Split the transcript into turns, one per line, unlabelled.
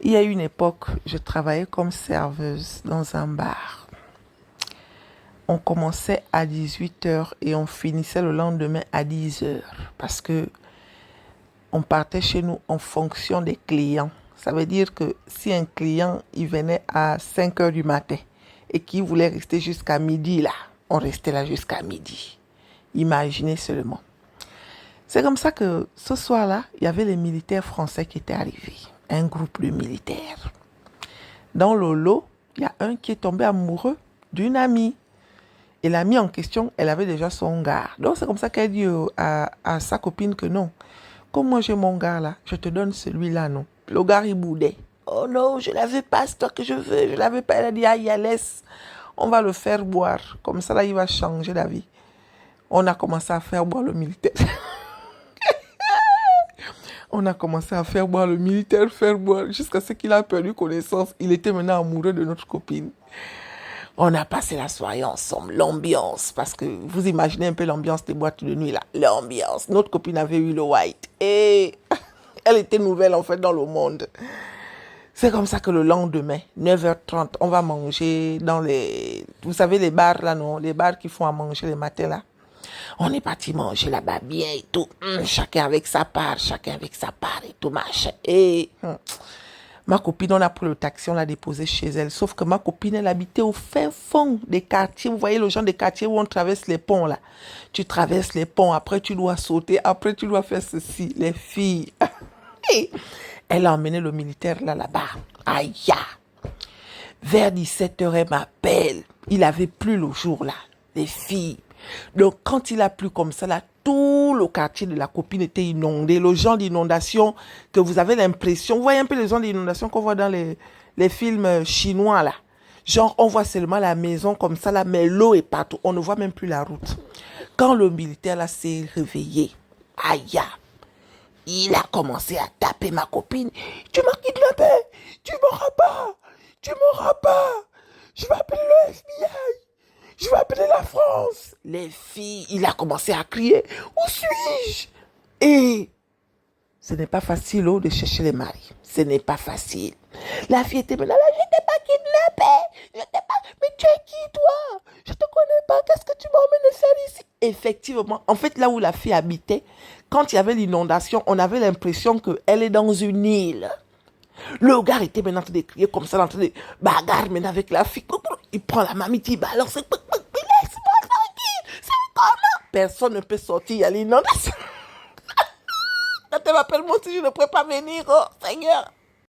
Il y a une époque, je travaillais comme serveuse dans un bar. On commençait à 18 heures et on finissait le lendemain à 10 heures parce que on partait chez nous en fonction des clients. Ça veut dire que si un client il venait à 5 heures du matin et qu'il voulait rester jusqu'à midi là, on restait là jusqu'à midi. Imaginez seulement. C'est comme ça que ce soir-là, il y avait les militaires français qui étaient arrivés. Un groupe de militaires. Dans le lot, il y a un qui est tombé amoureux d'une amie. Et l'amie en question, elle avait déjà son gars. Donc c'est comme ça qu'elle dit à sa copine que non. Comme moi j'ai mon gars là, je te donne celui-là, non. Le gars il boudait. Oh non, je l'avais pas, c'est toi que je veux. Je l'avais pas. Elle a dit, aïe, laisse. On va le faire boire. Comme ça là, il va changer d'avis. On a commencé à faire boire le militaire. On a commencé à faire boire le militaire, faire boire, jusqu'à ce qu'il a perdu connaissance. Il était maintenant amoureux de notre copine. On a passé la soirée ensemble, l'ambiance, parce que vous imaginez un peu l'ambiance des boîtes de nuit là, l'ambiance. Notre copine avait eu le white et elle était nouvelle en fait dans le monde. C'est comme ça que le lendemain, 9h30, on va manger dans les... Vous savez les bars là, non? Les bars qui font à manger les matins là. On est parti manger là-bas bien et tout. Chacun avec sa part et tout machin. Et ma copine, on a pris le taxi, on l'a déposé chez elle. Sauf que ma copine, elle habitait au fin fond des quartiers. Vous voyez le genre des quartiers où on traverse les ponts là. Tu traverses les ponts, après tu dois sauter, après tu dois faire ceci. Les filles. Elle a emmené le militaire là-bas. Aïe! Vers 17h, elle m'appelle. Il avait plu le jour là. Les filles. Donc, quand il a plu comme ça, là, tout le quartier de la copine était inondé. Le genre d'inondation que vous avez l'impression... Vous voyez un peu les genres d'inondation qu'on voit dans les films chinois, là. Genre, on voit seulement la maison comme ça, là, mais l'eau est partout. On ne voit même plus la route. Quand le militaire, là, s'est réveillé, aïe, il a commencé à taper ma copine. Tu m'as kidnappé. Tu m'auras pas. Tu m'auras pas. Je vais appeler le FBI. Je vais appeler la France. Les filles, il a commencé à crier. Où suis-je? Et ce n'est pas facile de chercher les maris. Ce n'est pas facile. La fille était maintenant là, je t'ai pas kidnappé. Je t'ai pas... Mais tu es qui toi? Je te connais pas. Qu'est-ce que tu m'emmènes faire ici? Effectivement, en fait, là où la fille habitait, quand il y avait l'inondation, on avait l'impression qu'elle est dans une île. Le gars était maintenant en train de crier comme ça, en train de bagarre maintenant avec la fille. Il prend la mamie, il balance. Laisse-moi tranquille. C'est comment? Personne ne peut sortir, il y a l'inondation. Quand elle m'appelle, moi aussi, je ne pourrais pas venir. Oh, Seigneur.